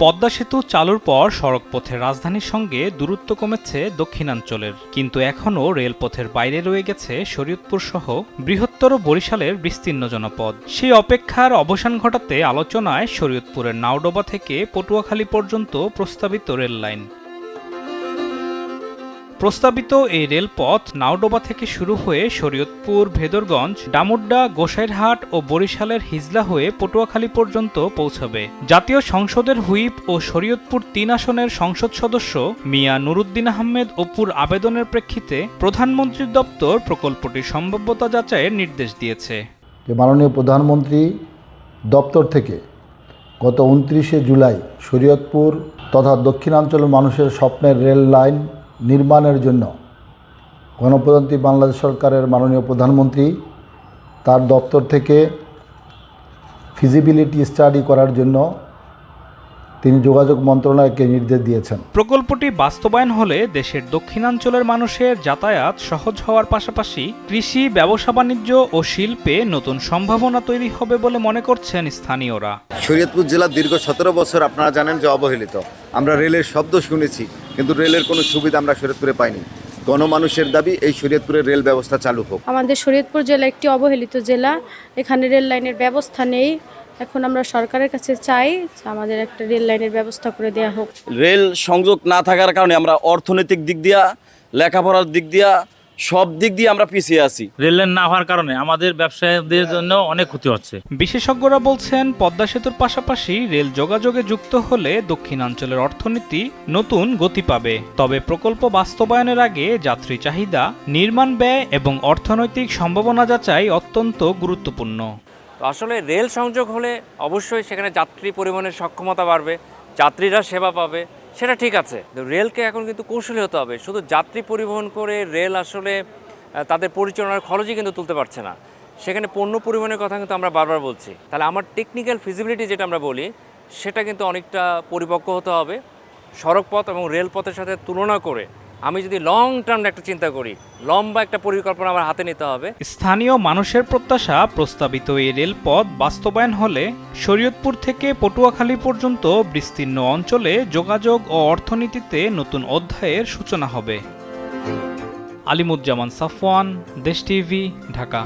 পদ্মা সেতু চালুর পর সড়কপথের রাজধানীর সঙ্গে দূরত্ব কমেছে দক্ষিণাঞ্চলের, কিন্তু এখনও রেলপথের বাইরে রয়ে গেছে শরীয়তপুর সহ বৃহত্তর বরিশালের বিস্তীর্ণ জনপদ। সেই অপেক্ষার অবসান ঘটাতে আলোচনায় শরীয়তপুরের নাওডোবা থেকে পটুয়াখালী পর্যন্ত প্রস্তাবিত রেল লাইন। প্রস্তাবিত এই রেলপথ নাওডোবা থেকে শুরু হয়ে শরীয়তপুর, ভেদরগঞ্জ, ডামুড্ডা, গোসাইরহাট ও বরিশালের হিজলা হয়ে পটুয়াখালী পর্যন্ত পৌঁছবে। জাতীয় সংসদের হুইপ ও শরীয়তপুর ৩ আসনের সংসদ সদস্য মিয়া নুরুদ্দিন আহমেদ অপুর আবেদনের প্রেক্ষিতে প্রধানমন্ত্রীর দপ্তর প্রকল্পটির সম্ভাব্যতা যাচাইয়ের নির্দেশ দিয়েছে। মাননীয় প্রধানমন্ত্রী দপ্তর থেকে গত ২৯শে জুলাই শরীয়তপুর তথা দক্ষিণাঞ্চলের মানুষের স্বপ্নের রেল লাইন নির্মাণের জন্য গণপ্রজাতন্ত্রী বাংলাদেশ সরকারের মাননীয় প্রধানমন্ত্রী তার দপ্তর থেকে ফিজিবিলিটি স্টাডি করার জন্য তিনি যোগাযোগ মন্ত্রণালয়কে নির্দেশ দিয়েছেন। প্রকল্পটি বাস্তবায়ন হলে দেশের দক্ষিণাঞ্চলের মানুষের যাতায়াত সহজ হওয়ার পাশাপাশি কৃষি, ব্যবসা বাণিজ্য ও শিল্পে নতুন সম্ভাবনা তৈরি হবে বলে মনে করছেন স্থানীয়রা। শরীয়তপুর জেলা দীর্ঘ ১৭ বছর আপনারা জানেন যে অবহেলিত। আমরা রেলের শব্দ শুনেছি, কিন্তু রেলের কোনো সুবিধা আমরা শরীয়তপুরে পাইনি। গণমানুষের দাবি এই শরীয়তপুরের রেল ব্যবস্থা চালু হোক। আমাদের শরীয়তপুর জেলা একটি অবহেলিত জেলা, এখানে রেল লাইনের ব্যবস্থা নেই। এখন আমরা সরকারের কাছে চাই আমাদের একটা রেল লাইনের ব্যবস্থা করে দেওয়া হোক। রেল সংযোগ না থাকার কারণে আমরা অর্থনৈতিক দিক দিয়া, লেখাপড়ার দিক দিয়া, সব দিক দিয়ে আমরা পিছিয়ে আছি। রেল লাইন না হওয়ার কারণে আমাদের ব্যবসায়ীদের জন্য অনেক ক্ষতি হচ্ছে। বিশেষজ্ঞরা বলছেন, পদ্মা সেতুর পাশাপাশি রেল যোগাযোগে যুক্ত হলে দক্ষিণাঞ্চলের অর্থনীতি নতুন গতি পাবে। তবে প্রকল্প বাস্তবায়নের আগে যাত্রী চাহিদা, নির্মাণ ব্যয় এবং অর্থনৈতিক সম্ভাবনা যাচাই অত্যন্ত গুরুত্বপূর্ণ। আসলে রেল সংযোগ হলে অবশ্যই সেখানে যাত্রী পরিবহনের সক্ষমতা বাড়বে, যাত্রীরা সেবা পাবে, সেটা ঠিক আছে। রেলকে এখন কিন্তু কৌশলী হতে হবে। শুধু যাত্রী পরিবহন করে রেল আসলে তাদের পরিচালনার খরচই কিন্তু তুলতে পারছে না। সেখানে পণ্য পরিবহনের কথা কিন্তু আমরা বারবার বলছি। তাহলে আমার টেকনিক্যাল ফিজিবিলিটি যেটা আমরা বলি, সেটা কিন্তু অনেকটা পরিপক্ক হতে হবে। সড়কপথ এবং রেলপথের সাথে তুলনা করে আমি যদি লং টার্ম একটা চিন্তা করি, লম্বা একটা পরিকল্পনা আমার হাতে নিতে হবে। স্থানীয় মানুষের প্রত্যাশা, প্রস্তাবিত এই রেলপথ বাস্তবায়ন হলে শরীয়তপুর থেকে পটুয়াখালী পর্যন্ত বিস্তীর্ণ অঞ্চলে যোগাযোগ ও অর্থনীতিতে নতুন অধ্যায়ের সূচনা হবে। আলিমুজ্জামান সাফওয়ান, দেশ টিভি, ঢাকা।